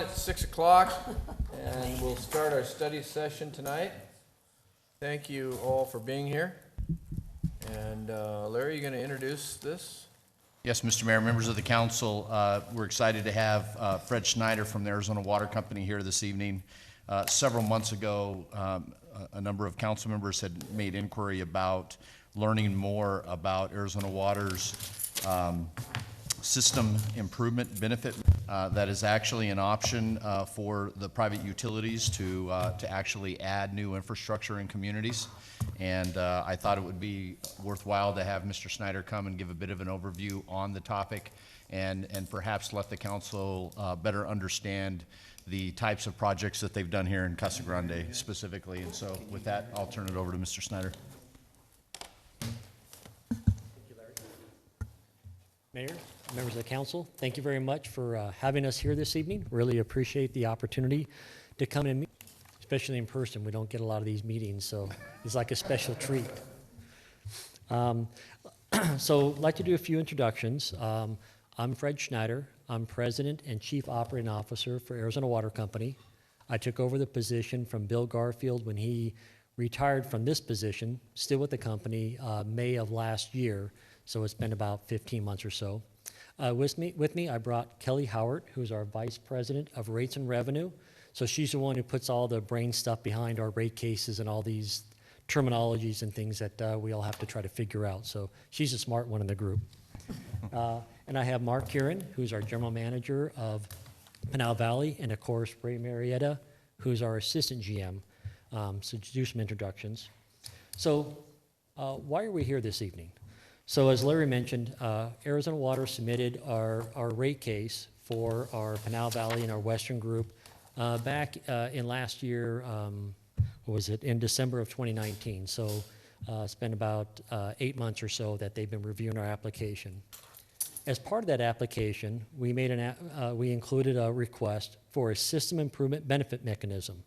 It's 6 o'clock, and we'll start our study session tonight. Thank you all for being here. And Larry, you going to introduce this? Yes, Mr. Mayor, members of the council, we're excited to have Fred Schneider from the Arizona Water Company here this evening. Several months ago, a number of council members had made inquiry about learning more about Arizona Water's system improvement benefit that is actually an option for the private utilities to actually add new infrastructure in communities. And I thought it would be worthwhile to have Mr. Schneider come and give a bit of an overview on the topic and perhaps let the council better understand the types of projects that they've done here in Casa Grande specifically. And so with that, I'll turn it over to Mr. Schneider. Mayor, members of the council, thank you very much for having us here this evening. Really appreciate the opportunity to come and meet, especially in person. We don't get a lot of these meetings, so it's like a special treat. So I'd like to do a few introductions. I'm Fred Schneider. I'm President and Chief Operating Officer for Arizona Water Company. I took over the position from Bill Garfield when he retired from this position, still with the company, May of last year. So it's been about 15 months or so. With me, I brought Kelly Howard, who's our Vice President of Rates and Revenue. So she's the one who puts all the brain stuff behind our rate cases and all these terminologies and things that we all have to try to figure out. So she's a smart one in the group. And I have Mark Kieran, who's our General Manager of Pinal Valley, and of course, Ray Marietta, who's our Assistant GM. So to do some introductions. So why are we here this evening? So as Larry mentioned, Arizona Water submitted our rate case for our Pinal Valley and our Western group back in last year, what was it, in December of 2019. So it's been about 8 months or so that they've been reviewing our application. As part of that application, we included a request for a system improvement benefit mechanism.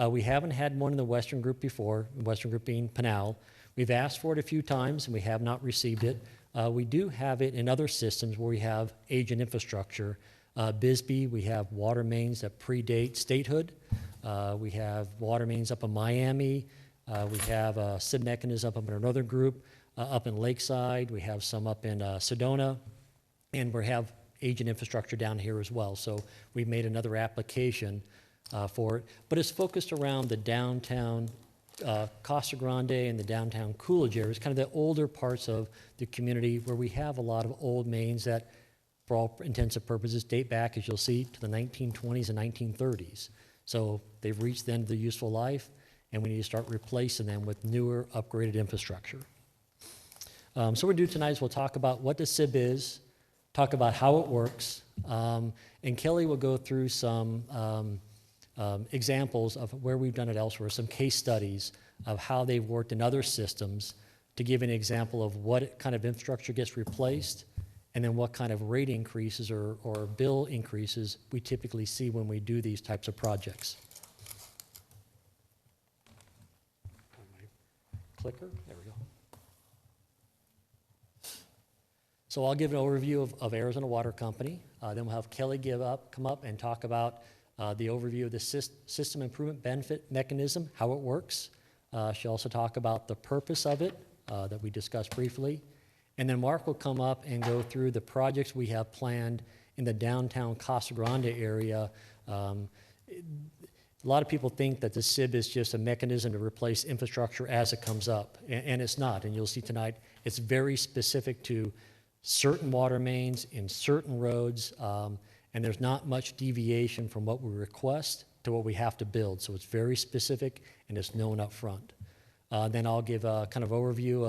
We haven't had one in the Western group before, the Western group being Pinal. We've asked for it a few times, and we have not received it. We do have it in other systems where we have aging infrastructure. Bisbee, we have water mains that predate statehood. We have water mains up in Miami. We have a SIB Mechanism up in another group, up in Lakeside. We have some up in Sedona. And we have aging infrastructure down here as well. So we've made another application for it. But it's focused around the downtown Casa Grande and the downtown Coolidge areas, kind of the older parts of the community where we have a lot of old mains that, for all intents and purposes, date back, as you'll see, to the 1920s and 1930s. So they've reached the end of their useful life, and we need to start replacing them with newer, upgraded infrastructure. So what we'll do tonight is we'll talk about what the SIB is, talk about how it works, and Kelly will go through some examples of where we've done it elsewhere, some case studies of how they've worked in other systems to give an example of what kind of infrastructure gets replaced and then what kind of rate increases or bill increases we typically see when we do these types of projects. Clicker, there we go. So I'll give an overview of Arizona Water Company. Then we'll have Kelly come up and talk about the overview of the system improvement benefit mechanism, how it works. She'll also talk about the purpose of it that we discussed briefly. And then Mark will come up and go through the projects we have planned in the downtown Casa Grande area. A lot of people think that the SIB is just a mechanism to replace infrastructure as it comes up, and it's not. And you'll see tonight, it's very specific to certain water mains in certain roads, and there's not much deviation from what we request to what we have to build. So it's very specific and it's known up front. Then I'll give a kind of overview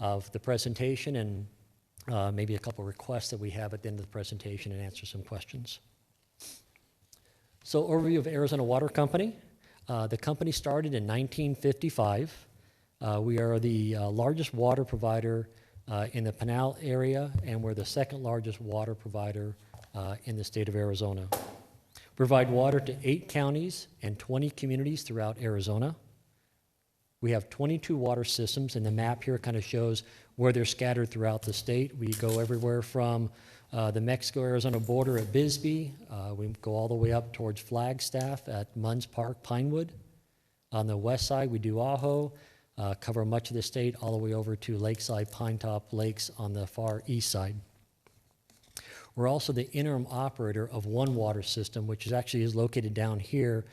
of the presentation and maybe a couple requests that we have at the end of the presentation and answer some questions. So overview of Arizona Water Company. The company started in 1955. We are the largest water provider in the Pinal area, and we're the second largest water provider in the state of Arizona. Provide water to 8 counties and 20 communities throughout Arizona. We have 22 water systems, and the map here kind of shows where they're scattered throughout the state. We go everywhere from the Mexico-Arizona border at Bisbee. We go all the way up towards Flagstaff at Munns Park, Pinewood. On the west side, we do Ajo, cover much of the state, all the way over to Lakeside Pinetop Lakes on the far east side. We're also the interim operator of one water system, which is located down here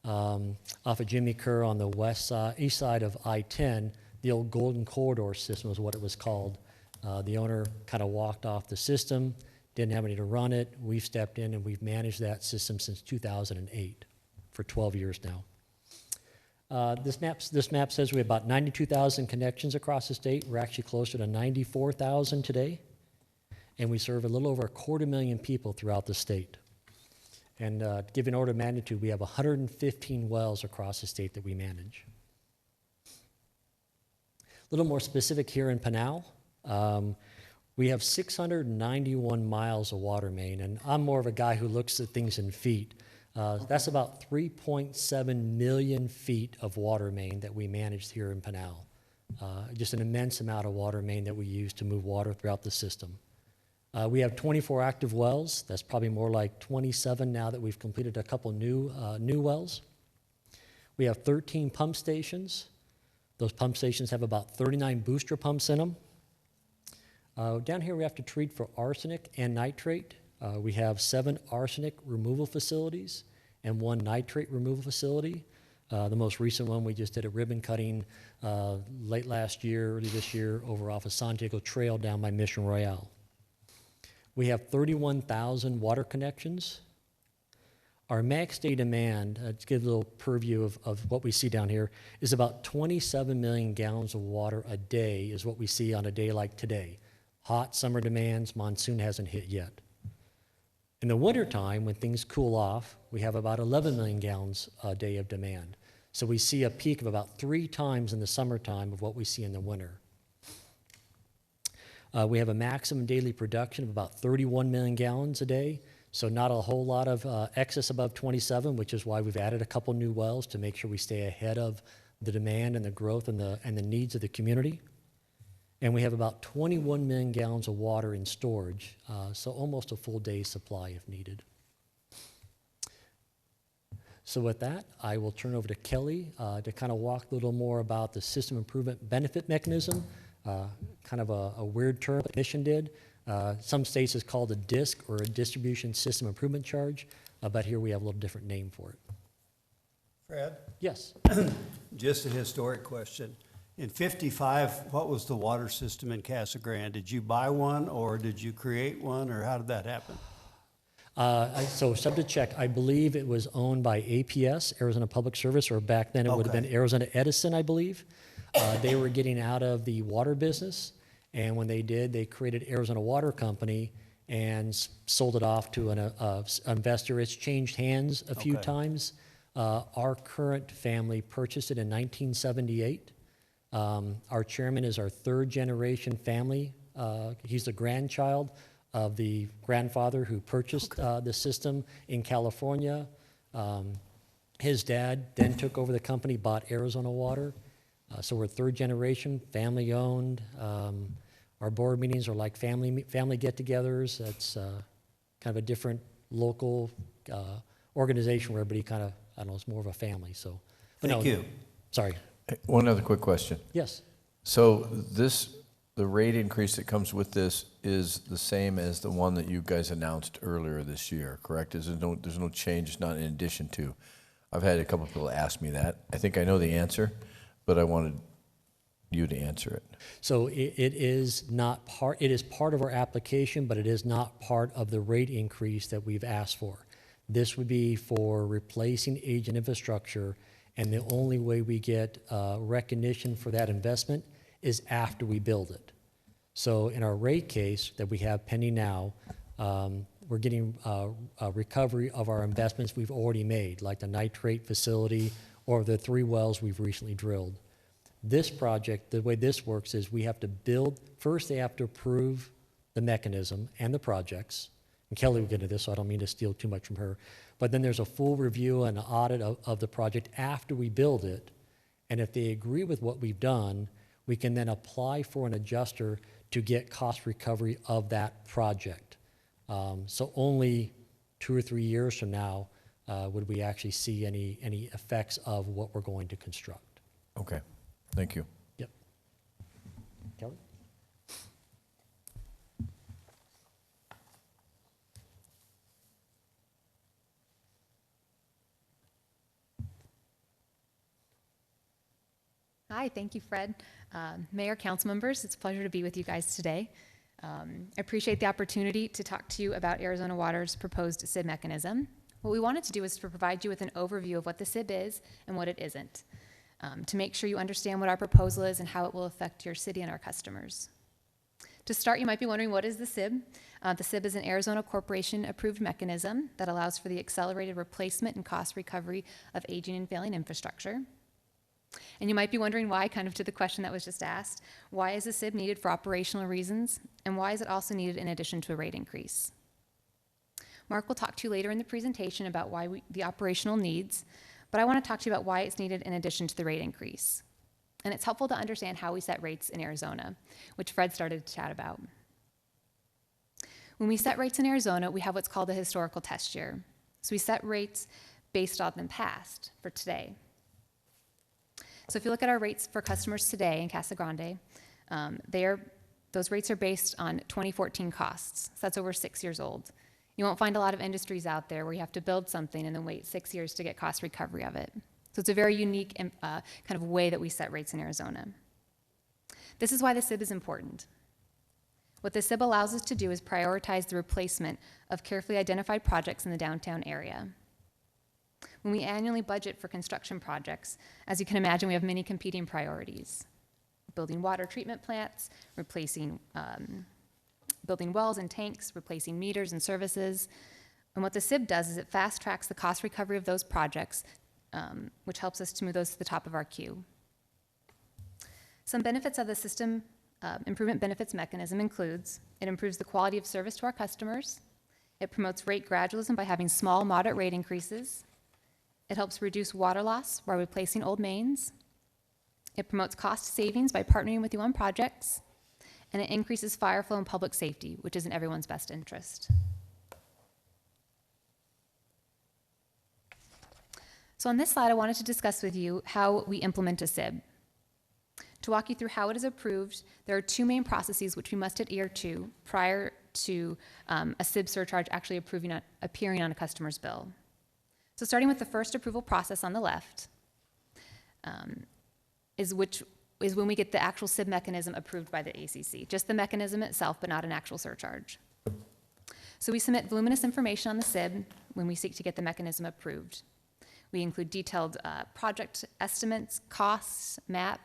off of Jimmy Kerr on the east side of I-10. The old Golden Corridor system is what it was called. The owner kind of walked off the system, didn't have any to run it. We've stepped in and we've managed that system since 2008 for 12 years now. This map says we have about 92,000 connections across the state. We're actually closer to 94,000 today. And we serve a little over 250,000 people throughout the state. And to give you an order of magnitude, we have 115 wells across the state that we manage. A little more specific here in Pinal, we have 691 miles of water main, and I'm more of a guy who looks at things in feet. That's about 3.7 million feet of water main that we manage here in Pinal. Just an immense amount of water main that we use to move water throughout the system. We have 24 active wells. That's probably more like 27 now that we've completed a couple new wells. We have 13 pump stations. Those pump stations have about 39 booster pumps in them. Down here we have to treat for arsenic and nitrate. We have 7 arsenic removal facilities and 1 nitrate removal facility. The most recent one, we just did a ribbon cutting late last year, early this year, over off of San Diego Trail down by Mission Royale. We have 31,000 water connections. Our max day demand, to give a little purview of what we see down here, is about 27 million gallons of water a day is what we see on a day like today. Hot summer demands, monsoon hasn't hit yet. In the wintertime, when things cool off, we have about 11 million gallons a day of demand. So we see a peak of about 3 times in the summertime of what we see in the winter. We have a maximum daily production of about 31 million gallons a day, so not a whole lot of excess above 27, which is why we've added a couple new wells to make sure we stay ahead of the demand and the growth and the needs of the community. And we have about 21 million gallons of water in storage, so almost a full day's supply if needed. So with that, I will turn over to Kelly to kind of walk a little more about the System Improvement Benefit Mechanism. Kind of a weird term the commission did. Some states it's called a DISC, or a Distribution System Improvement Charge, but here we have a little different name for it. Fred, Yes. just a historic question. In '55, what was the water system in Casa Grande? Did you buy one, or did you create one, or how did that happen? So subject check, I believe it was owned by APS, Arizona Public Service, or back then it would have been Arizona Edison, I believe. They were getting out of the water business, and when they did, they created Arizona Water Company and sold it off to an investor. It's changed hands a few times. Our current family purchased it in 1978. Our chairman is our 3rd generation family. He's the grandchild of the grandfather who purchased the system in California. His dad then took over the company, bought Arizona Water. So we're 3rd generation, family owned. Our board meetings are like family get-togethers. That's kind of a different local organization where everybody kind of, I don't know, it's more of a family. So, but Thank you. Sorry. One other quick question. Yes. So the rate increase that comes with this is the same as the one that you guys announced earlier this year, correct? There's no change, it's not in addition to. I've had a couple of people ask me that. I think I know the answer, but I wanted you to answer it. So it is part of our application, but it is not part of the rate increase that we've asked for. This would be for replacing aging infrastructure, and the only way we get recognition for that investment is after we build it. So in our rate case that we have pending now, we're getting a recovery of our investments we've already made, like the nitrate facility or the 3 wells we've recently drilled. This project, the way this works is we have to build, first they have to approve the mechanism and the projects. And Kelly will get into this, so I don't mean to steal too much from her. But then there's a full review and audit of the project after we build it. And if they agree with what we've done, we can then apply for an adjuster to get cost recovery of that project. So only 2 or 3 years from now would we actually see any effects of what we're going to construct. Okay, thank you. Yep. Kelly? Hi, thank you, Fred. Mayor, council members, it's a pleasure to be with you guys today. I appreciate the opportunity to talk to you about Arizona Water's proposed SIB mechanism. What we wanted to do is to provide you with an overview of what the SIB is and what it isn't, to make sure you understand what our proposal is and how it will affect your city and our customers. To start, you might be wondering, what is the SIB? The SIB is an Arizona Corporation approved mechanism that allows for the accelerated replacement and cost recovery of aging and failing infrastructure. And you might be wondering why, kind of to the question that was just asked, why is a SIB needed for operational reasons, and why is it also needed in addition to a rate increase? Mark will talk to you later in the presentation about why the operational needs, but I want to talk to you about why it's needed in addition to the rate increase. And it's helpful to understand how we set rates in Arizona, which Fred started to chat about. When we set rates in Arizona, we have what's called a historical test year. So we set rates based on the past for today. So if you look at our rates for customers today in Casa Grande, those rates are based on 2014 costs. So that's over 6 years old. You won't find a lot of industries out there where you have to build something and then wait 6 years to get cost recovery of it. So it's a very unique kind of way that we set rates in Arizona. This is why the SIB is important. What the SIB allows us to do is prioritize the replacement of carefully identified projects in the downtown area. When we annually budget for construction projects, as you can imagine, we have many competing priorities. Building water treatment plants, building wells and tanks, replacing meters and services. And what the SIB does is it fast tracks the cost recovery of those projects, which helps us to move those to the top of our queue. Some benefits of the system improvement benefits mechanism includes, it improves the quality of service to our customers. It promotes rate gradualism by having small, moderate rate increases. It helps reduce water loss while replacing old mains. It promotes cost savings by partnering with you on projects. And it increases fire flow and public safety, which is in everyone's best interest. So on this slide, I wanted to discuss with you how we implement a SIB. To walk you through how it is approved, there are 2 main processes which we must adhere to prior to a SIB surcharge actually appearing on a customer's bill. So starting with the first approval process on the left, is when we get the actual SIB mechanism approved by the ACC, just the mechanism itself, but not an actual surcharge. So we submit voluminous information on the SIB when we seek to get the mechanism approved. We include detailed project estimates, costs, map,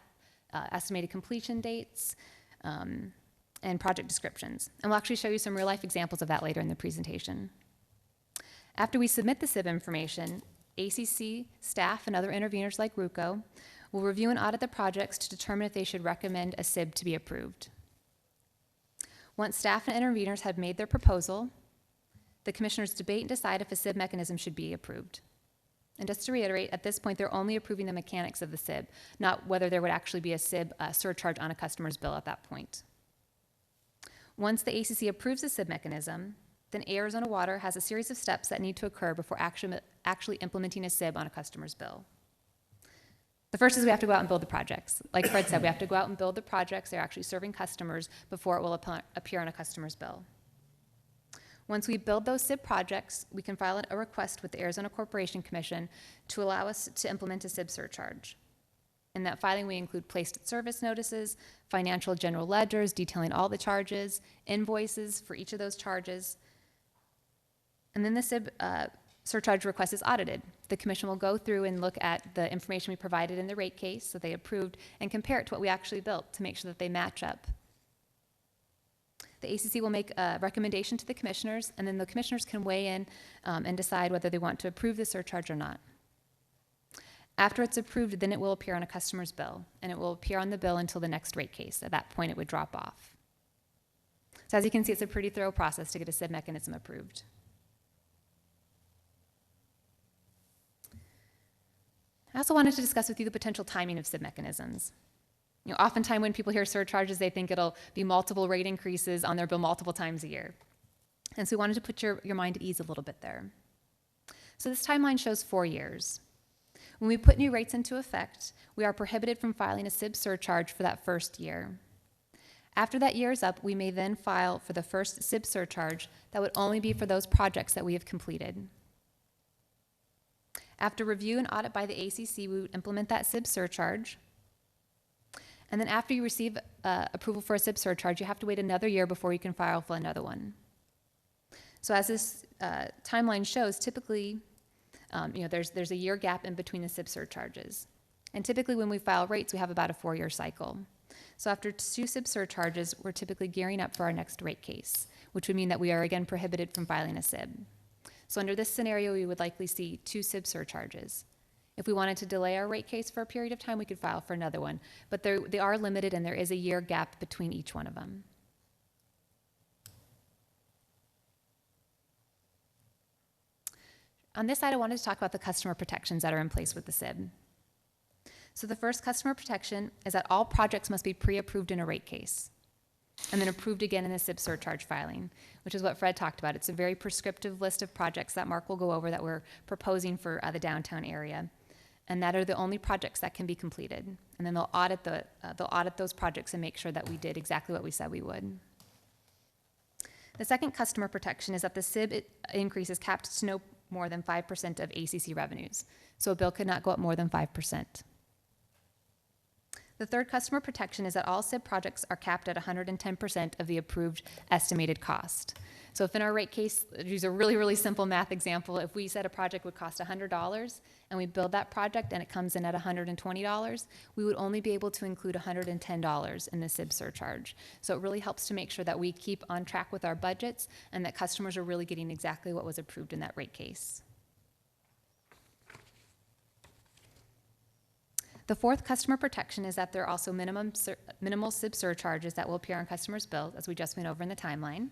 estimated completion dates, and project descriptions. And we'll actually show you some real-life examples of that later in the presentation. After we submit the SIB information, ACC staff and other interveners like RUCO will review and audit the projects to determine if they should recommend a SIB to be approved. Once staff and interveners have made their proposal, the commissioners debate and decide if a SIB mechanism should be approved. And just to reiterate, at this point, they're only approving the mechanics of the SIB, not whether there would actually be a SIB surcharge on a customer's bill at that point. Once the ACC approves the SIB mechanism, then Arizona Water has a series of steps that need to occur before actually implementing a SIB on a customer's bill. The first is we have to go out and build the projects. Like Fred said, we have to go out and build the projects. They're actually serving customers before it will appear on a customer's bill. Once we build those SIB projects, we can file a request with the Arizona Corporation Commission to allow us to implement a SIB surcharge. In that filing, we include placed service notices, financial general ledgers detailing all the charges, invoices for each of those charges, and then the SIB surcharge request is audited. The commission will go through and look at the information we provided in the rate case that they approved and compare it to what we actually built to make sure that they match up. The ACC will make a recommendation to the commissioners, and then the commissioners can weigh in and decide whether they want to approve the surcharge or not. After it's approved, then it will appear on a customer's bill, and it will appear on the bill until the next rate case. At that point, it would drop off. So as you can see, it's a pretty thorough process to get a SIB mechanism approved. I also wanted to discuss with you the potential timing of SIB mechanisms. Oftentimes when people hear surcharges, they think it'll be multiple rate increases on their bill multiple times a year. And so we wanted to put your mind at ease a little bit there. So this timeline shows 4 years. When we put new rates into effect, we are prohibited from filing a SIB surcharge for that first year. After that year is up, we may then file for the first SIB surcharge that would only be for those projects that we have completed. After review and audit by the ACC, we would implement that SIB surcharge. And then after you receive approval for a SIB surcharge, you have to wait another year before you can file for another one. So as this timeline shows, typically, there's a year gap in between the SIB surcharges. And typically when we file rates, we have about a 4-year cycle. So after 2 SIB surcharges, we're typically gearing up for our next rate case, which would mean that we are again prohibited from filing a SIB. So under this scenario, we would likely see 2 SIB surcharges. If we wanted to delay our rate case for a period of time, we could file for another one. But they are limited, and there is a year gap between each one of them. On this side, I wanted to talk about the customer protections that are in place with the SIB. So the first customer protection is that all projects must be pre-approved in a rate case, and then approved again in the SIB surcharge filing, which is what Fred talked about. It's a very prescriptive list of projects that Mark will go over that we're proposing for the downtown area, and that are the only projects that can be completed. And then they'll audit those projects and make sure that we did exactly what we said we would. The second customer protection is that the SIB increase is capped to no more than 5% of ACC revenues. So a bill could not go up more than 5%. The third customer protection is that all SIB projects are capped at 110% of the approved estimated cost. So if in our rate case, use a really, really simple math example, if we said a project would cost $100 and we build that project and it comes in at $120, we would only be able to include $110 in the SIB surcharge. So it really helps to make sure that we keep on track with our budgets and that customers are really getting exactly what was approved in that rate case. The fourth customer protection is that there are also minimal SIB surcharges that will appear on customers' bills, as we just went over in the timeline.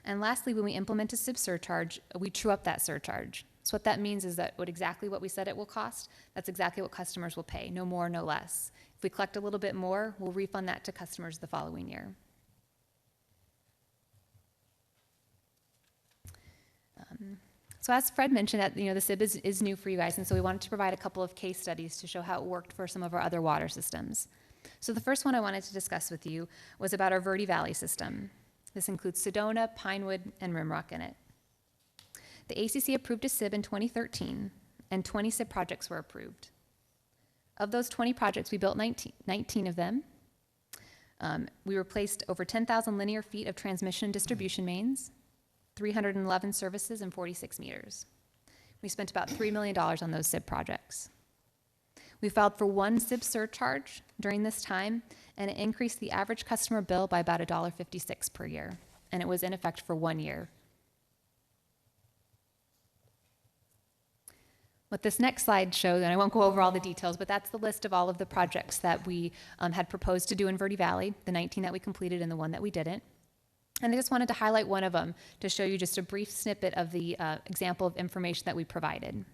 And lastly, when we implement a SIB surcharge, we true up that surcharge. So what that means is that exactly what we said it will cost, that's exactly what customers will pay, no more, no less. If we collect a little bit more, we'll refund that to customers the following year. So as Fred mentioned, the SIB is new for you guys, and so we wanted to provide a couple of case studies to show how it worked for some of our other water systems. So the first one I wanted to discuss with you was about our Verde Valley system. This includes Sedona, Pinewood, and Rimrock in it. The ACC approved a SIB in 2013, and 20 SIB projects were approved. Of those 20 projects, we built 19 of them. We replaced over 10,000 linear feet of transmission and distribution mains, 311 services, and 46 meters. We spent about $3 million on those SIB projects. We filed for 1 SIB surcharge during this time, and it increased the average customer bill by about $1.56 per year, and it was in effect for 1 year. What this next slide shows, and I won't go over all the details, but that's the list of all of the projects that we had proposed to do in Verde Valley, the 19 that we completed and the 1 that we didn't. And I just wanted to highlight one of them to show you just a brief snippet of the example of information that we provided.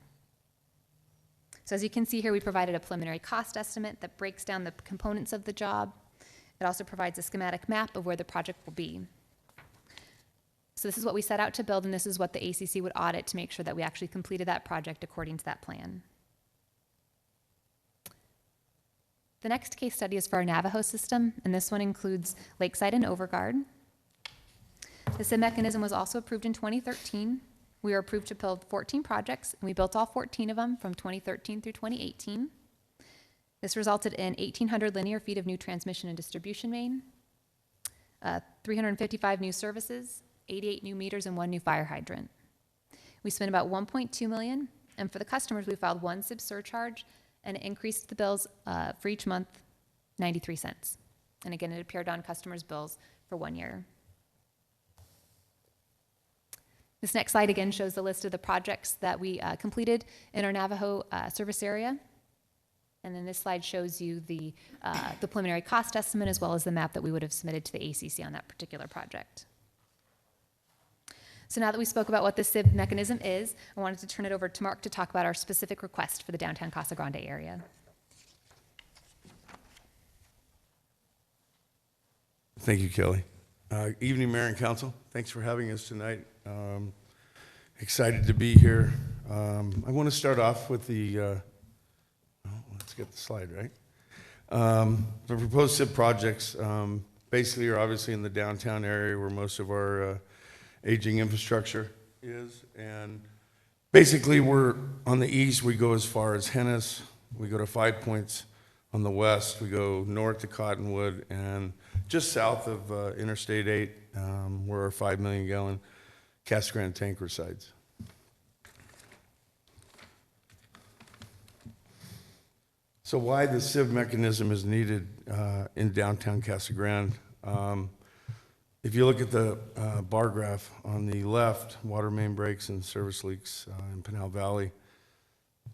So as you can see here, we provided a preliminary cost estimate that breaks down the components of the job. It also provides a schematic map of where the project will be. So this is what we set out to build, and this is what the ACC would audit to make sure that we actually completed that project according to that plan. The next case study is for our Navajo system, and this one includes Lakeside and Overguard. The SIB mechanism was also approved in 2013. We were approved to build 14 projects, and we built all 14 of them from 2013 through 2018. This resulted in 1,800 linear feet of new transmission and distribution main, 355 new services, 88 new meters, and 1 new fire hydrant. We spent about $1.2 million, and for the customers, we filed 1 SIB surcharge, and it increased the bills for each month 93 cents. And again, it appeared on customers' bills for 1 year. This next slide again shows the list of the projects that we completed in our Navajo service area. And then this slide shows you the preliminary cost estimate as well as the map that we would have submitted to the ACC on that particular project. So now that we spoke about what the SIB mechanism is, I wanted to turn it over to Mark to talk about our specific request for the downtown Casa Grande area. Thank you, Kelly. Evening, Mayor and Council. Thanks for having us tonight. Excited to be here. I want to start off with let's get the slide right. The proposed SIB projects basically are obviously in the downtown area where most of our aging infrastructure is. And basically we're on the east, we go as far as Hennis, we go to 5 Points. On the west, we go north to Cottonwood, and just south of Interstate 8, where our 5 million gallon Casa Grande tank resides. So why the SIB mechanism is needed in downtown Casa Grande? If you look at the bar graph on the left, water main breaks and service leaks in Pinal Valley,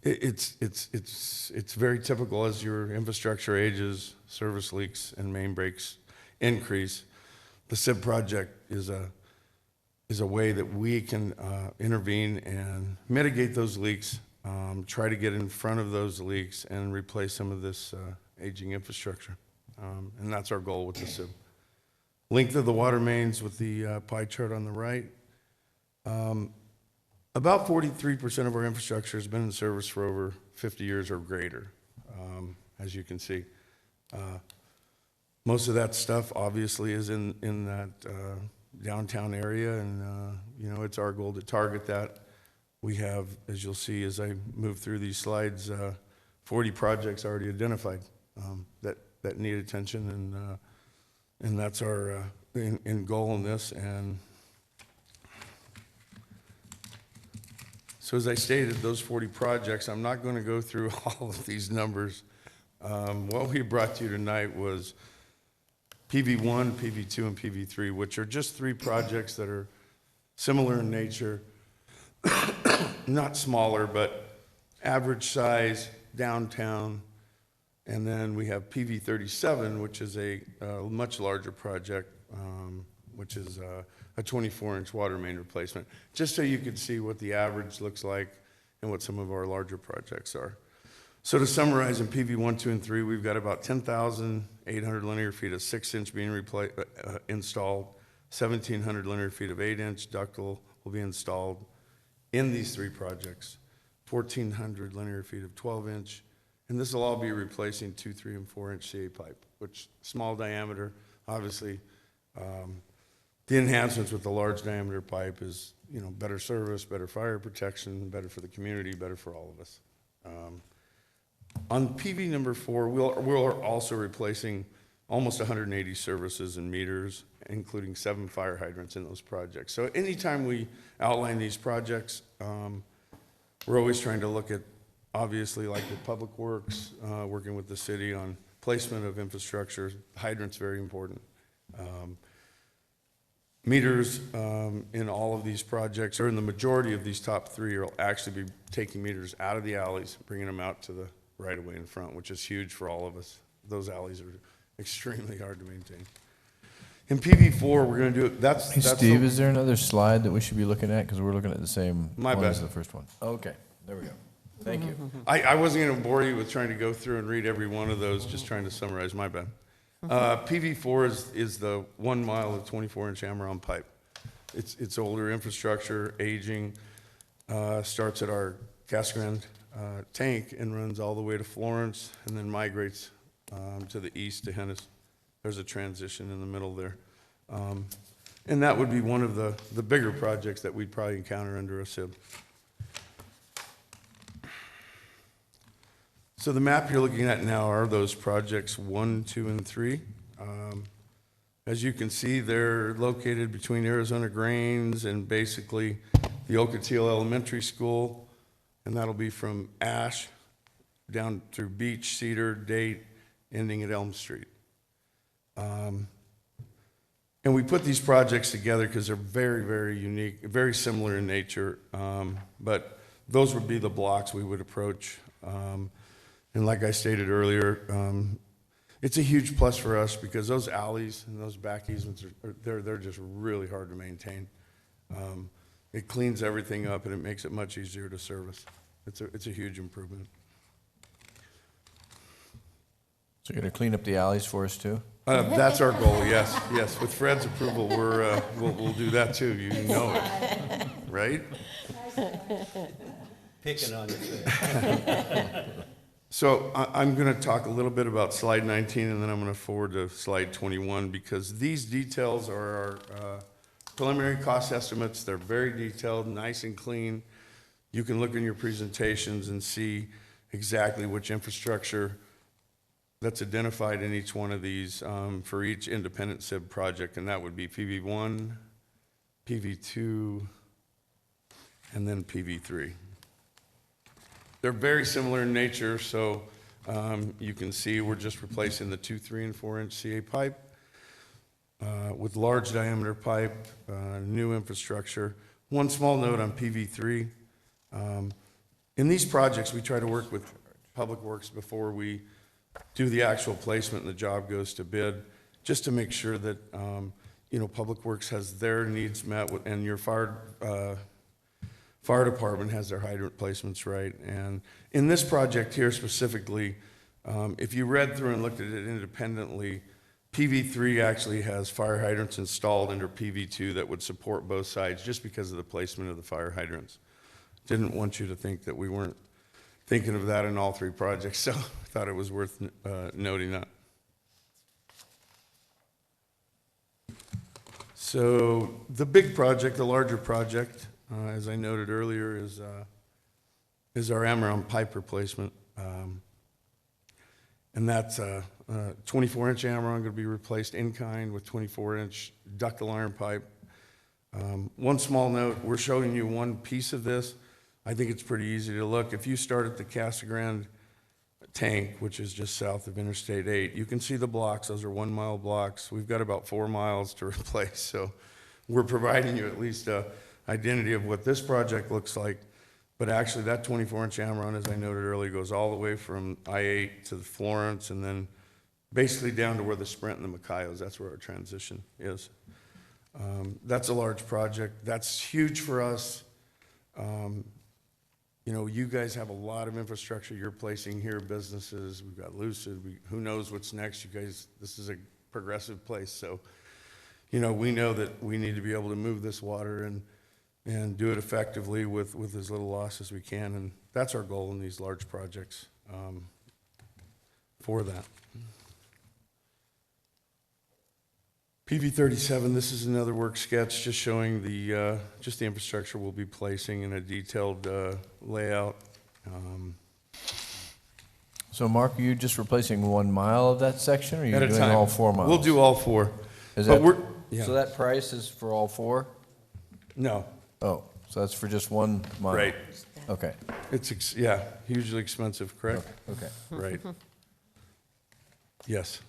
it's very typical as your infrastructure ages, service leaks and main breaks increase. The SIB project is a way that we can intervene and mitigate those leaks, try to get in front of those leaks and replace some of this aging infrastructure. And that's our goal with the SIB. Length of the water mains with the pie chart on the right. About 43% of our infrastructure has been in service for over 50 years or greater, as you can see. Most of that stuff obviously is in that downtown area, and it's our goal to target that. We have, as you'll see as I move through these slides, 40 projects already identified that need attention, and that's our end goal in this. And so as I stated, those 40 projects, I'm not going to go through all of these numbers. What we brought to you tonight was PV1, PV2, and PV3, which are just 3 projects that are similar in nature, not smaller, but average size, downtown. And then we have PV37, which is a much larger project, which is a 24-inch water main replacement, just so you could see what the average looks like and what some of our larger projects are. So to summarize, in PV 1, 2, and 3, we've got about 10,800 linear feet of 6-inch being installed, 1,700 linear feet of 8-inch ductile will be installed in these 3 projects, 1,400 linear feet of 12-inch, and this will all be replacing 2, 3, and 4-inch CA pipe, which small diameter, obviously. The enhancements with the large diameter pipe is, better service, better fire protection, better for the community, better for all of us. On PV number 4, we're also replacing almost 180 services and meters, including 7 fire hydrants in those projects. So anytime we outline these projects, we're always trying to look at, obviously, like with Public Works, working with the city on placement of infrastructure. Hydrants, very important. Meters in all of these projects, or in the majority of these top 3, will actually be taking meters out of the alleys, bringing them out to the right-of-way in front, which is huge for all of us. Those alleys are extremely hard to maintain. In PV4, we're going to do it. That's Steve, is there another slide that we should be looking at? Because we're looking at the same My one bad. as the first one. Okay, there we go. Thank you. I wasn't going to bore you with trying to go through and read every one of those, just trying to summarize. My bad. PV4 is the 1 mile of 24-inch hammer-on pipe. It's older infrastructure, aging, starts at our Casa Grande tank and runs all the way to Florence, and then migrates to the east to Hennis. There's a transition in the middle there. And that would be one of the bigger projects that we'd probably encounter under a SIB. So the map you're looking at now are those projects 1, 2, and 3. As you can see, they're located between Arizona Grains and basically the Ocotillo Elementary School, and that'll be from Ash down through Beach, Cedar, Date, ending at Elm Street. And we put these projects together because they're very, very unique, very similar in nature, but those would be the blocks we would approach. And like I stated earlier, it's a huge plus for us because those alleys and those back easements they're just really hard to maintain. It cleans everything up, and it makes it much easier to service. It's a huge improvement. So you're going to clean up the alleys for us too? That's our goal, yes, yes. With Fred's approval, we'll do that too, you know it, right? Picking on your face. So I'm going to talk a little bit about slide 19, and then I'm going to forward to slide 21, because these details are our preliminary cost estimates. They're very detailed, nice and clean. You can look in your presentations and see exactly which infrastructure that's identified in each one of these for each independent SIB project, and that would be PV1, PV2, and then PV3. They're very similar in nature, so you can see we're just replacing the 2, 3, and 4-inch CA pipe with large diameter pipe, new infrastructure. One small note on PV3. In these projects, we try to work with Public Works before we do the actual placement and the job goes to bid, just to make sure that Public Works has their needs met with, and your fire department has their hydrant placements right. And in this project here specifically, if you read through and looked at it independently, PV3 actually has fire hydrants installed under PV2 that would support both sides just because of the placement of the fire hydrants. Didn't want you to think that we weren't thinking of that in all three projects, so I thought it was worth noting that. So the big project, the larger project, as I noted earlier, is our Amaron pipe replacement. And that's 24-inch Amaron going to be replaced in kind with 24-inch ductile iron pipe. One small note, we're showing you one piece of this. I think it's pretty easy to look. If you start at the Casa Grande tank, which is just south of Interstate 8, you can see the blocks. Those are 1-mile blocks. We've got about 4 miles to replace, so we're providing you at least an identity of what this project looks like. But actually, that 24-inch Amaron, as I noted earlier, goes all the way from I-8 to the Florence, and then basically down to where the Sprint and the Macayos. That's where our transition is. That's a large project. That's huge for us. You guys have a lot of infrastructure you're placing here, businesses. We've got Lucid. Who knows what's next? You guys, this is a progressive place. So, we know that we need to be able to move this water and do it effectively with as little loss as we can. And that's our goal in these large projects for that. PV37, this is another work sketch just showing just the infrastructure we'll be placing in a detailed layout. So Mark, are you just replacing 1 mile of that section, or are you At a doing time. all 4 miles? We'll do all 4. Is But that, we're, yeah. So that price is for all 4? No, Oh, so that's for just 1 mile? right. Okay, It's, hugely expensive, correct? okay. Right. Yes,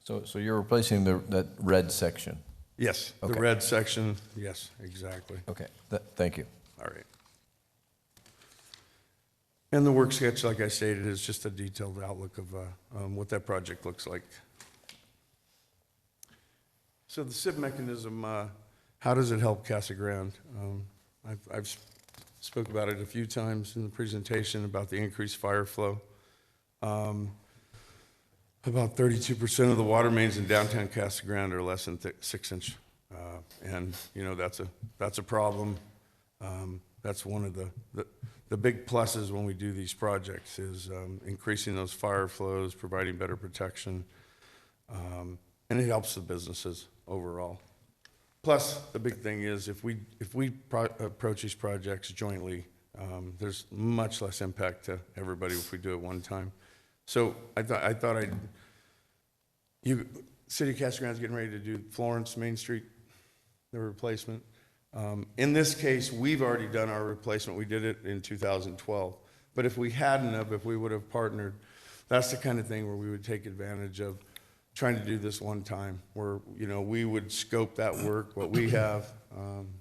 So you're replacing that red section? yes, the Okay. red section, yes, exactly. Okay, thank you. All right. And the work sketch, like I stated, is just a detailed outlook of what that project looks like. So the SIB mechanism, how does it help Casa Grande? I've spoke about it a few times in the presentation about the increased fire flow. About 32% of the water mains in downtown Casa Grande are less than 6-inch, and that's a problem. That's one of the big pluses when we do these projects is increasing those fire flows, providing better protection, and it helps the businesses overall. Plus, the big thing is if we approach these projects jointly, there's much less impact to everybody if we do it one time. So City of Casa Grande's getting ready to do Florence Main Street, the replacement. In this case, we've already done our replacement. We did it in 2012. But if we hadn't have, if we would have partnered, that's the kind of thing where we would take advantage of trying to do this one time, where, we would scope that work, what we have,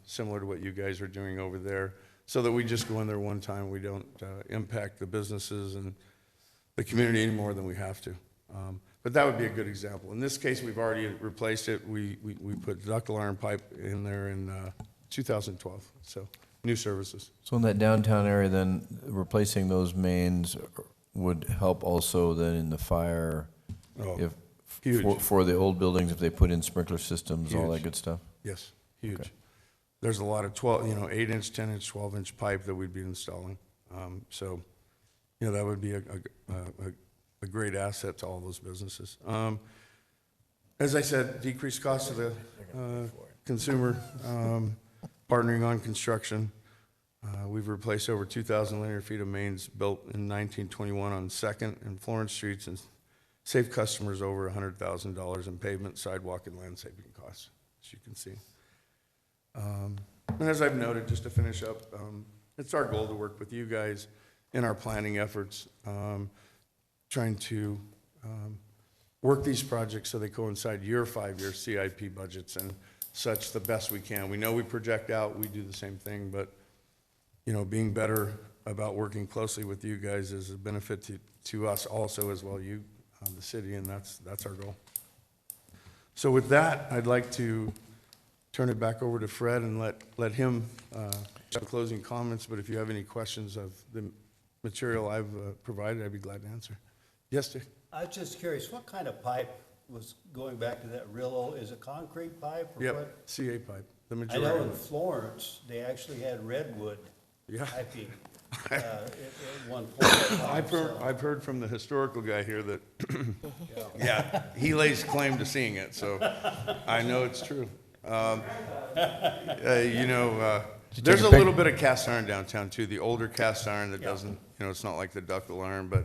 similar to what you guys are doing over there, so that we just go in there one time. We don't impact the businesses and the community any more than we have to. But that would be a good example. In this case, we've already replaced it. We put ductile iron pipe in there in 2012. So new services. So in that downtown area, then replacing those mains would help also then in the fire? Oh, If huge. For the old buildings, if they put in sprinkler systems, all that Huge. good stuff? Yes, huge. There's a lot of 12, 8-inch, 10-inch, 12-inch pipe that we'd be installing. So, that would be a great asset to all those businesses. As I said, decreased cost of the consumer, partnering on construction. We've replaced over 2,000 linear feet of mains built in 1921 on 2nd and Florence Streets and saved customers over $100,000 in pavement, sidewalk, and landscaping costs, as you can see. And as I've noted, just to finish up, it's our goal to work with you guys in our planning efforts, trying to work these projects so they coincide your 5-year CIP budgets and such the best we can. We know we project out, we do the same thing, but, being better about working closely with you guys is a benefit to us also as well, you, the city, and that's our goal. So with that, I'd like to turn it back over to Fred and let him have closing comments, but if you have any questions of the material I've provided, I'd be glad to answer. Yes, Dick? I was just curious, what kind of pipe was going back to that real old, is it concrete pipe or Yep, what? CA pipe, the I majority. know in Florence, they actually had redwood Yeah. piping at one point. I've heard from the historical guy here that, yeah, he lays claim to seeing it, so I know it's true. There's a little bit of cast iron downtown too, the older cast iron that doesn't, it's not like the ductile iron, but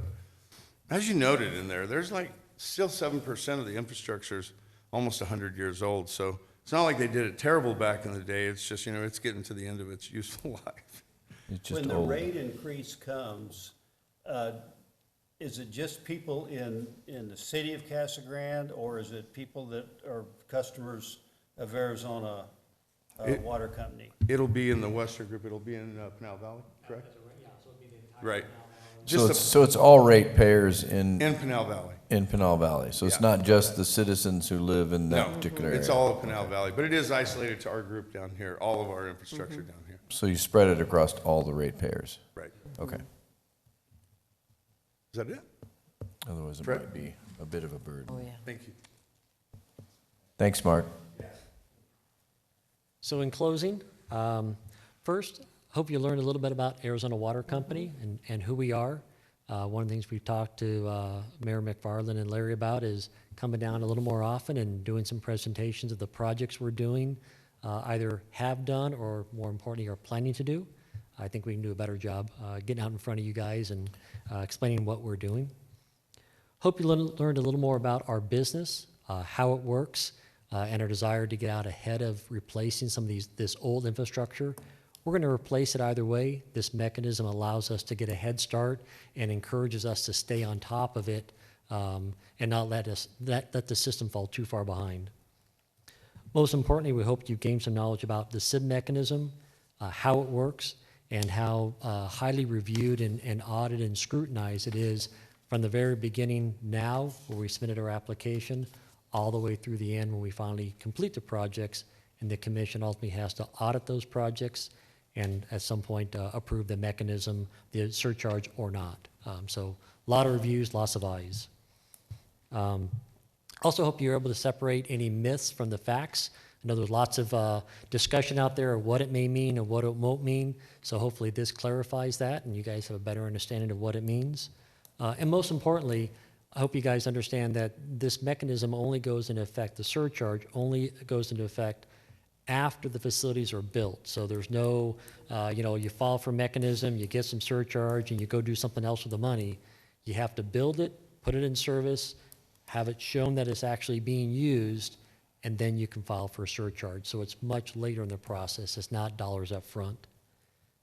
as you noted in there, there's like still 7% of the infrastructure's almost 100 years old, so it's not like they did it terrible back in the day, it's just, it's getting to the end of its useful life. It's just When the old. rate increase comes, is it just people in the city of Casa Grande, or is it people that are customers of Arizona Water Company? It'll be in the Western Group, it'll be in Pinal Valley, correct? Right. So it's all ratepayers In Pinal Valley. in Pinal Valley. So it's Yeah. not just the citizens who live in that No, particular area. it's all of Pinal Valley, but it is isolated to our group down here, all of our infrastructure down here. So you spread it across all the ratepayers. Right. Okay. Is that it? Otherwise, it Fred? might be a bit of a burden. Thank you. Thanks, Mark. So in closing, first, hope you learned a little bit about Arizona Water Company and who we are. One of the things we've talked to Mayor McFarland and Larry about is coming down a little more often and doing some presentations of the projects we're doing, either have done or more importantly are planning to do. I think we can do a better job getting out in front of you guys and explaining what we're doing. Hope you learned a little more about our business, how it works, and our desire to get out ahead of replacing some of this old infrastructure. We're going to replace it either way. This mechanism allows us to get a head start and encourages us to stay on top of it and not let the system fall too far behind. Most importantly, we hope you gained some knowledge about the SIB mechanism, how it works, and how highly reviewed and audited and scrutinized it is from the very beginning now, where we submitted our application, all the way through the end when we finally complete the projects, and the commission ultimately has to audit those projects and at some point approve the mechanism, the surcharge or not. So a lot of reviews, lots of eyes. Also hope you're able to separate any myths from the facts. I know there's lots of discussion out there of what it may mean and what it won't mean. So hopefully this clarifies that and you guys have a better understanding of what it means. And most importantly, I hope you guys understand that this mechanism only goes into effect, the surcharge only goes into effect after the facilities are built. So there's no, you file for mechanism, you get some surcharge, and you go do something else with the money. You have to build it, put it in service, have it shown that it's actually being used, and then you can file for a surcharge. So it's much later in the process. It's not dollars up front.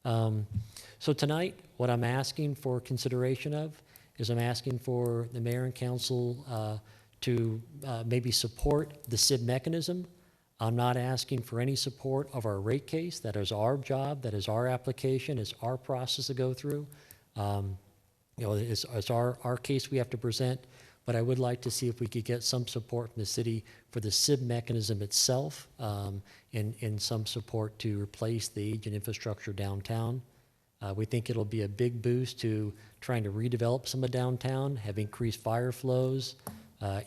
So tonight, what I'm asking for consideration of is I'm asking for the mayor and council to maybe support the SIB mechanism. I'm not asking for any support of our rate case. That is our job. That is our application. It's our process to go through. It's our case we have to present. but I would like to see if we could get some support from the city for the SIB mechanism itself, and some support to replace the aging infrastructure downtown. We think it'll be a big boost to trying to redevelop some of downtown, have increased fire flows,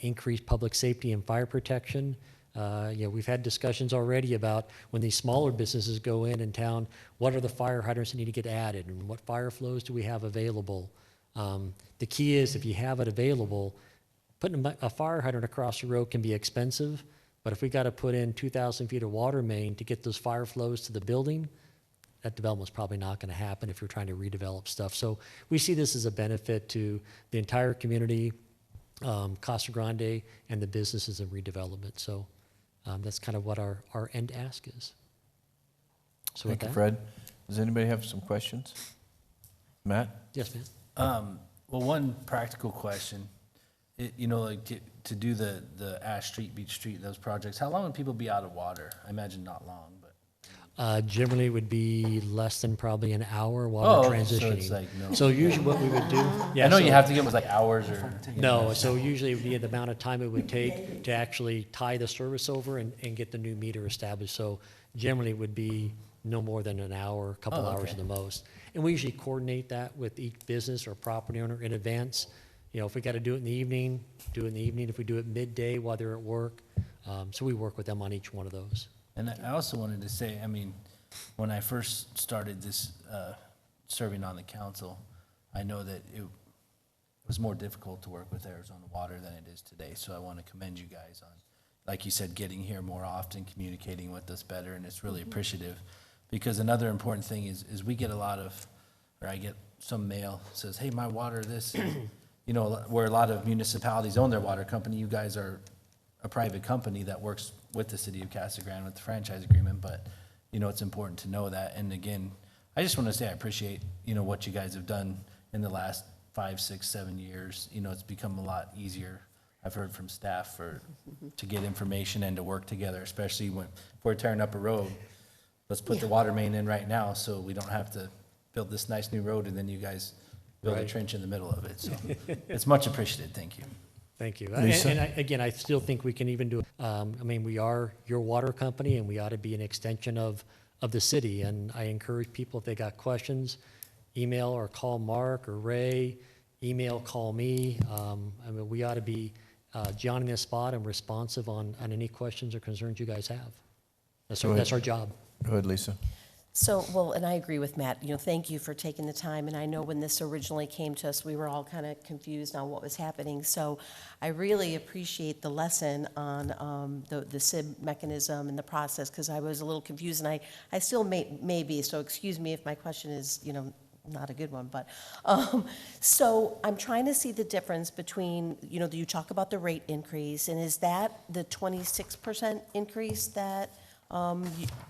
increased public safety and fire protection. We've had discussions already about when these smaller businesses go in town, what are the fire hydrants that need to get added, and what fire flows do we have available? The key is, if you have it available, putting a fire hydrant across the road can be expensive, but if we got to put in 2,000 feet of water main to get those fire flows to the building, that development's probably not going to happen if you're trying to redevelop stuff. So we see this as a benefit to the entire community, Casa Grande, and the businesses in redevelopment. So that's kind of what our end ask is. So with Thank you, that- Fred. Does anybody have some questions? Matt? Yes, ma'am. Well, one practical question, like to do the Ash Street, Beach Street, those projects, how long would people be out of water? I imagine not long, but. Generally, it would be less than probably an hour while Oh, we're so transitioning. it's like no- So usually what we would do. I know you have to give them like hours or. No, so usually it would be the amount of time it would take to actually tie the service over and get the new meter established. So generally it would be no more than an hour, a couple Oh, hours okay. at the most. And we usually coordinate that with each business or property owner in advance. If we got to do it in the evening, do it in the evening. If we do it midday while they're at work. So we work with them on each one of those. And I also wanted to say, when I first started this, serving on the council, I know that it was more difficult to work with Arizona Water than it is today. So I want to commend you guys on, like you said, getting here more often, communicating with us better, and it's really appreciative. Because another important thing is we get a lot of, or I get some mail says, hey, my water, this, where a lot of municipalities own their water company. You guys are a private company that works with the city of Casa Grande with the franchise agreement, but it's important to know that. And again, I just want to say I appreciate, what you guys have done in the last 5, 6, 7 years. It's become a lot easier. I've heard from staff to get information and to work together, especially if we're tearing up a road. Let's put the water main in right now so we don't have to build this nice new road and then you guys build a Right. trench in the middle of it. So it's much appreciated. Thank you. Thank you. Lisa? Again, I still think we can even do, we are your water company, and we ought to be an extension of the city. And I encourage people, if they got questions, email or call Mark or Ray, email, call me. We ought to be John in this spot and responsive on any questions or concerns you guys have. That's our job. Go ahead, Lisa. So, well, and I agree with Matt, thank you for taking the time, and I know when this originally came to us, we were all kind of confused on what was happening, so I really appreciate the lesson on the SIB mechanism and the process, because I was a little confused, and I still may be, so excuse me if my question is, not a good one, but, so I'm trying to see the difference between, you talk about the rate increase, and is that the 26% increase that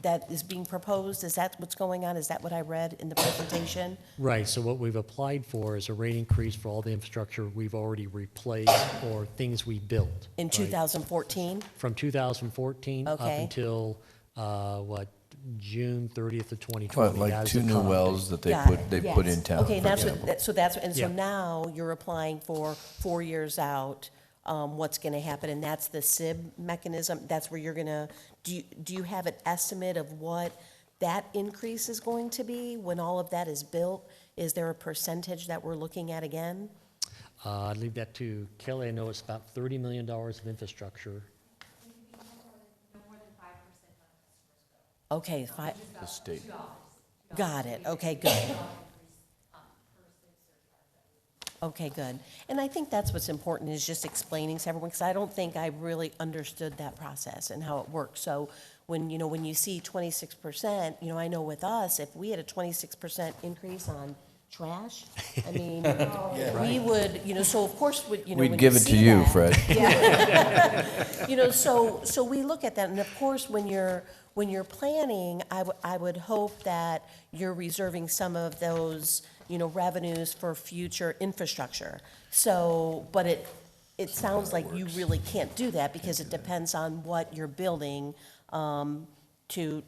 that is being proposed? Is that what's going on? Is that what I read in the presentation? Right, so what we've applied for is a rate increase for all the infrastructure we've already replaced or things we built. In right? 2014? From 2014 up Okay. until, June 30th of 2020. What, like That was 2 the new cutoff wells date. that they put Yes. in town, Okay, for that's example. so Yeah. now you're applying for 4 years out, what's gonna happen, and that's the SIB mechanism? That's where you're gonna, do you have an estimate of what that increase is going to be when all of that is built? Is there a percentage that we're looking at again? I'd leave that to Kelly. I know it's about $30 million of infrastructure. Okay, The state. got it, okay, good. Okay, good. And I think that's what's important, is just explaining to everyone, because I don't think I really understood that process and how it works. So when you see 26%, I know with us, if we had a 26% increase on trash, we would, so of course, when We'd you give it to see you, that- Fred. So we look at that, and of course, when you're planning, I would hope that you're reserving some of those, revenues for future infrastructure. So, but it sounds like you really can't do that, because it depends on what you're building, to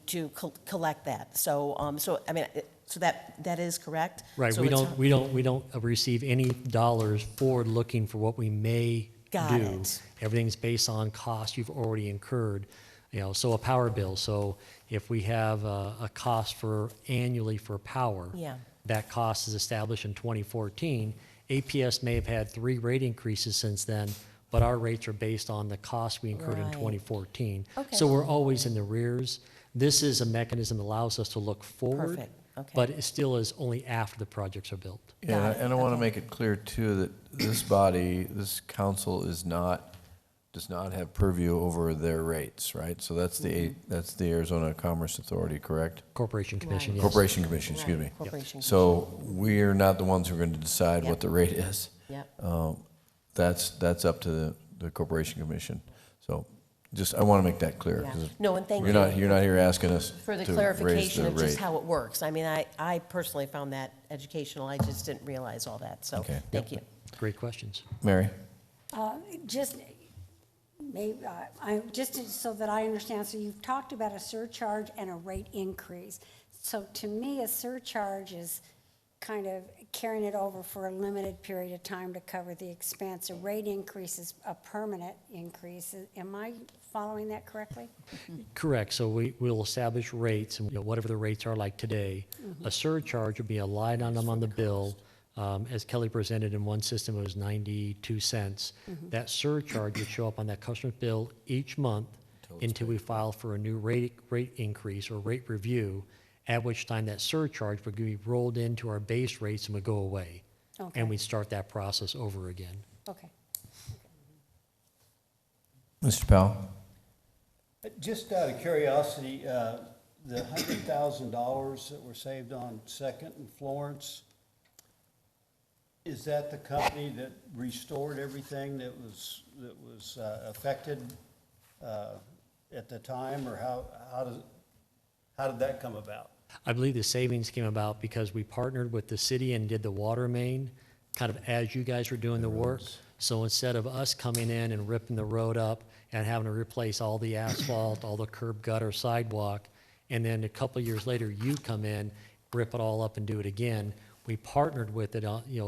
collect that. So, so that is correct? Right, So we it's- don't receive any dollars forward looking for what we may Got due. it. Everything's based on costs you've already incurred. So a power bill. So if we have a cost for annually for power, Yeah. that cost is established in 2014. APS may have had 3 rate increases since then, but our rates are based on the cost we incurred in Right. 2014. Okay. So we're always in the rears. This is a mechanism that allows us to look forward. Perfect. Okay. But it still is only after the projects are built. Yeah, Got it. and I want to Okay. make it clear too that this body, this council does not have purview over their rates, right? So that's that's the Arizona Commerce Authority, correct? Corporation Commission, Right. yes. Corporation Commission, excuse me. Right, Corporation. So we're not the ones who are going to decide Yep. what the rate is. Yep. That's up to the Corporation Commission. So just, I want to make that clear. Yeah. 'cause No, and thank You're not you. here asking us For the to raise clarification the of just rate. how it works. I mean, I personally found that educational. I just didn't realize all that. So, Okay. thank you. Great questions. Mary? Just, just so that I understand, so you've talked about a surcharge and a rate increase. So to me, a surcharge is kind of carrying it over for a limited period of time to cover the expense. A rate increase is a permanent increase. Am I following that correctly? Correct. So we'll establish rates, and whatever the rates are like today. A surcharge would be a line item on the bill. As Kelly presented in one system, it was 92 cents. That surcharge would show up on that customer's bill each month until we file for a new rate increase or rate review, at which time that surcharge would be rolled into our base rates and would go away. Okay. And we'd start that process over again. Okay. Mr. Powell? Just out of curiosity, the $100,000 that were saved on Second and Florence, is that the company that restored everything that was affected at the time, or how did that come about? I believe the savings came about because we partnered with the city and did the water main, kind of as you guys were doing the work. So instead of us coming in and ripping the road up and having to replace all the asphalt, all the curb gutter, sidewalk, and then a couple of years later, you come in, rip it all up and do it again, we partnered with it,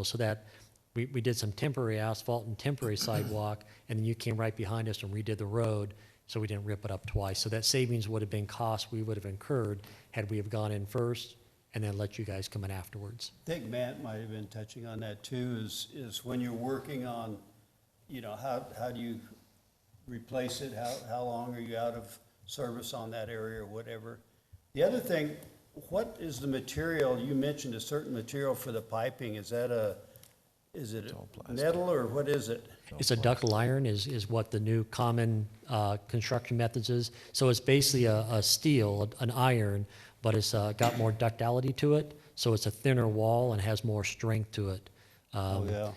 so that we did some temporary asphalt and temporary sidewalk, and then you came right behind us and redid the road, so we didn't rip it up twice. So that savings would have been costs we would have incurred had we have gone in first and then let you guys come in afterwards. I think Matt might have been touching on that too, is when you're working on, how do you replace it? How long are you out of service on that area or whatever? The other thing, what is the material? You mentioned a certain material for the piping. Is it metal or what is it? It's a ductile iron is what the new common construction methods is. So it's basically a steel, an iron, but it's got more ductility to it. So it's a thinner wall and has more strength to it. Yeah.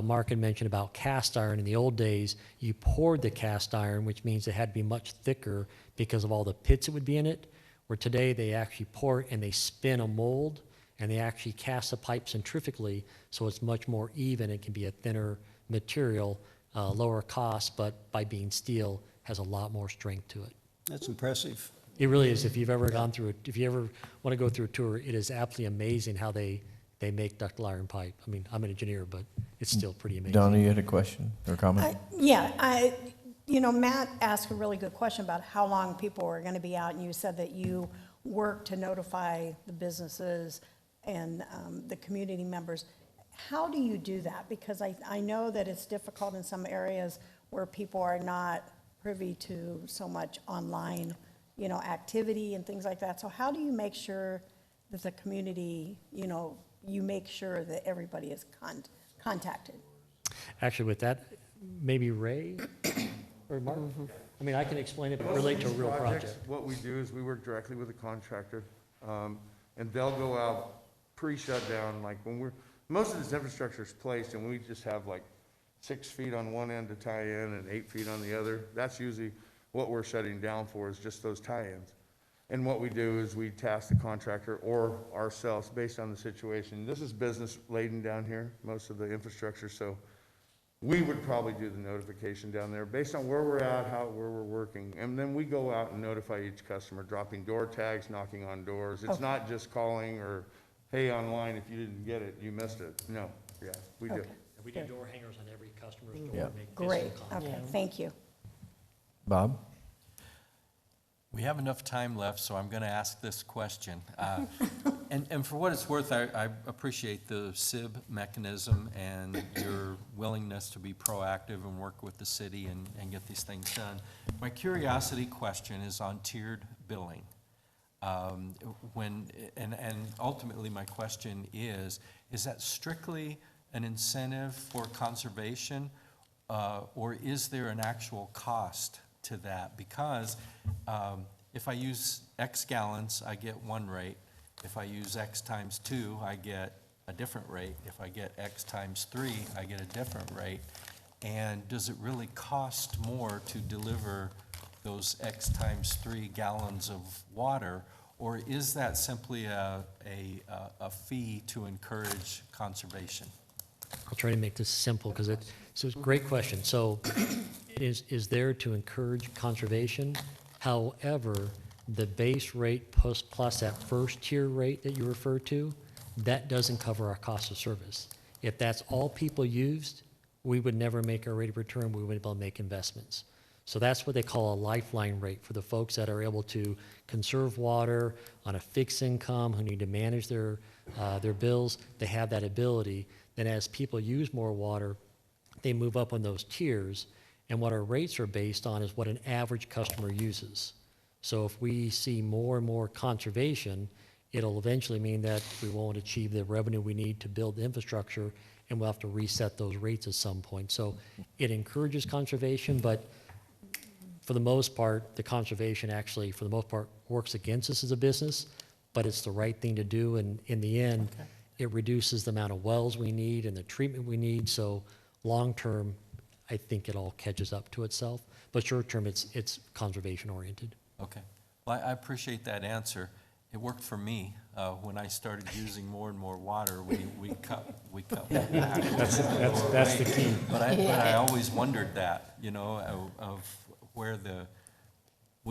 Mark had mentioned about cast iron. In the old days, you poured the cast iron, which means it had to be much thicker because of all the pits that would be in it. Where today they actually pour it and they spin a mold and they actually cast the pipe centrifugally, so it's much more even. It can be a thinner material, lower cost, but by being steel, has a lot more strength to it. That's impressive. It really is. If you've ever gone through it, if you ever want to go through a tour, it is absolutely amazing how they make ductile iron pipe. I mean, I'm an engineer, but it's still pretty amazing. Donna, you had a question or comment? Matt asked a really good question about how long people were going to be out, and you said that you work to notify the businesses and the community members. How do you do that? Because I know that it's difficult in some areas where people are not privy to so much online, activity and things like that. So how do you make sure that the community, you make sure that everybody is contacted? Actually, with that, maybe Ray or Mark? I mean, I can explain it, but relate to a real project. What we do is we work directly with the contractor, and they'll go out pre-shutdown, like most of this infrastructure is placed, and we just have like 6 feet on one end to tie in and 8 feet on the other. That's usually what we're shutting down for, is just those tie-ins. And what we do is we task the contractor or ourselves based on the situation. This is business laden down here, most of the infrastructure, so we would probably do the notification down there based on where we're at, where we're working. And then we go out and notify each customer, dropping door tags, knocking on doors. It's not just calling or, hey, online, if you didn't get it, you missed it. No, yeah, we do. Okay. We do door hangers on every customer's door. Yeah. to make Great, visual contact. okay, thank you. Bob? We have enough time left, so I'm going to ask this question. And for what it's worth, I appreciate the SIB mechanism and your willingness to be proactive and work with the city and get these things done. My curiosity question is on tiered billing. And ultimately, my question is that strictly an incentive for conservation, or is there an actual cost to that? Because if I use X gallons, I get one rate. If I use X times 2, I get a different rate. If I get X times 3, I get a different rate. And does it really cost more to deliver those X times 3 gallons of water? Or is that simply a fee to encourage conservation? I'll try to make this simple because so it's a great question. So it is there to encourage conservation. However, the base rate plus that first tier rate that you refer to, that doesn't cover our cost of service. If that's all people used, we would never make our rate of return. We wouldn't be able to make investments. So that's what they call a lifeline rate for the folks that are able to conserve water on a fixed income, who need to manage their bills. They have that ability. Then as people use more water, they move up on those tiers. And what our rates are based on is what an average customer uses. So if we see more and more conservation, it'll eventually mean that we won't achieve the revenue we need to build the infrastructure, and we'll have to reset those rates at some point. So it encourages conservation, but for the most part, the conservation actually, for the most part, works against us as a business, but it's the right thing to do, and in the end, it reduces the amount of wells we need and the treatment we need, so long-term, I think it all catches up to itself, but short-term, it's conservation-oriented. Okay. Well, I appreciate that answer. It worked for me. When I started using more and more water, we cut that back. That's the key. But I always wondered that, of where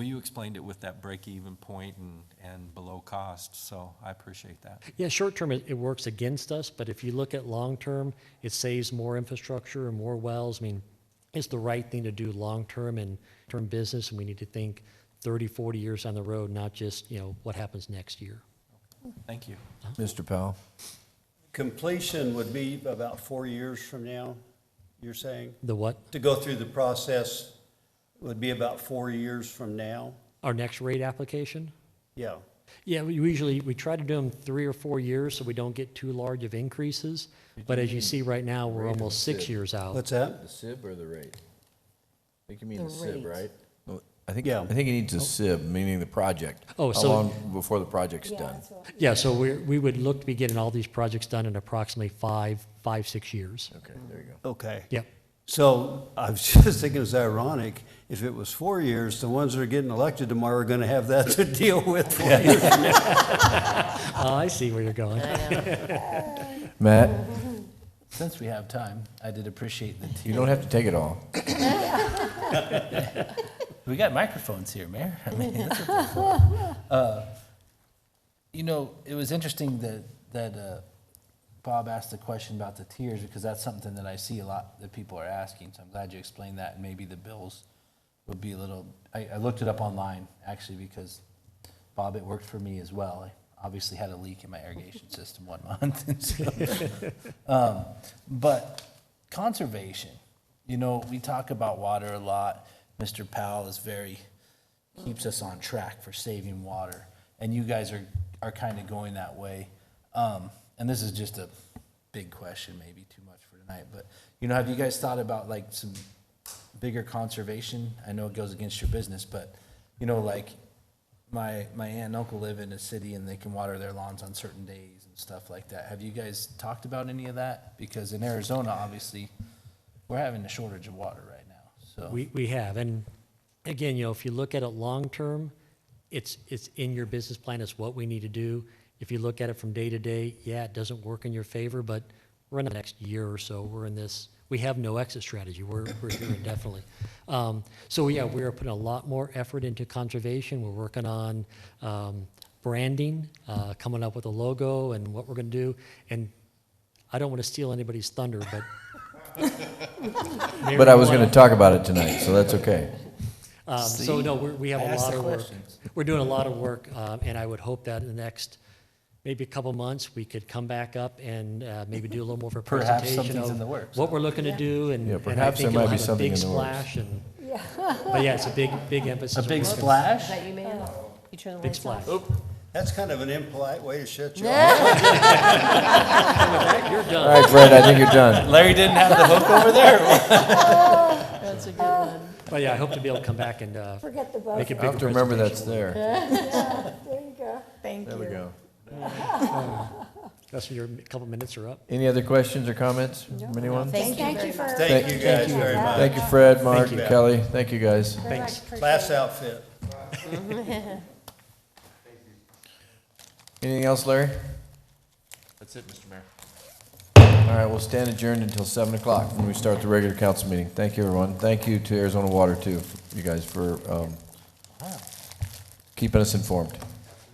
you explained it with that break-even point and below cost, so I appreciate that. Yeah, short-term, it works against us, but if you look at long-term, it saves more infrastructure and more wells. I mean, it's the right thing to do long-term and term business, and we need to think 30, 40 years on the road, not just, what happens next year. Thank you. Mr. Powell? Completion would be about 4 years from now, you're saying? The what? To go through the process would be about 4 years from now? Our next rate application? Yeah. Yeah, we try to do them 3 or 4 years so we don't get too large of increases. But as you see right now, we're Rate of almost 6 SIB. years out. What's that? The SIB or the rate? I think you mean The the SIB, rate. right? I think Yeah. he needs a SIB, meaning the project. Oh, How so- long before the project's Yeah, done? that's what. Yeah, so we would look to be getting all these projects done in approximately 5-6 years. Okay, there you go. Okay. Yep. So I was just thinking it's ironic, if it was 4 years, the ones that are getting elected tomorrow are gonna have that to deal with for years. Oh, I see where you're going. Matt, Since we have time, I did appreciate the you don't have to take it all. We got microphones here, Mayor. I mean, that's it was interesting that Bob asked the question about the tiers, because that's something that I see a lot that people are asking. So I'm glad you explained that, and maybe the bills would be a little. I looked it up online actually because Bob, it worked for me as well. I obviously had a leak in my irrigation system 1 month, and so, but conservation. We talk about water a lot. Mr. Powell keeps us on track for saving water, and you guys are kind of going that way. And this is just a big question, maybe too much for tonight, but have you guys thought about like some bigger conservation? I know it goes against your business, but like my aunt and uncle live in a city and they can water their lawns on certain days and stuff like that. Have you guys talked about any of that? Because in Arizona, obviously, we're having a shortage of water right now. So We have, and again, if you look at it long-term, it's in your business plan, it's what we need to do. If you look at it from day to day, yeah, it doesn't work in your favor, but we're in the next year or so, we have no exit strategy, we're here indefinitely. So yeah, we're putting a lot more effort into conservation, we're working on branding, coming up with a logo and what we're gonna do, and I don't wanna steal anybody's thunder, but But I was going to talk about it tonight, so that's okay. So no, we have I a asked lot the of work. questions. We're doing a lot of work, and I would hope that in the next, maybe a couple months, we could come back up and maybe do a little more of a Perhaps presentation something's of in the works. what we're looking to do, and Yeah, and I perhaps think there might it'll be have a something big in the works. splash, and, but yeah, it's a big emphasis. A we're big working- splash? Is that you, man? You turn the Big lights off? splash. That's kind of an impolite way to shut you off. You're All done. right, Fred, I think you're done. Larry didn't have the hook over there? That's a good one. But yeah, I hope to be able to come back and Forget the buzzer. make a I bigger have to remember presentation. that's there. There you go. Thank you. There we go. That's when your couple minutes are up. Any other questions or comments from anyone? Thank you Thank very you for. much. Thank you guys very much. Thank you, Fred, Mark, Thank you. Kelly. Thank you, guys. Very much Thanks. appreciate Class it. outfit. Anything else, Larry? That's it, Mr. Mayor. All right, we'll stand adjourned until 7 o'clock when we start the regular council meeting. Thank you, everyone. Thank you to Arizona Water, too, you guys, for keeping us informed.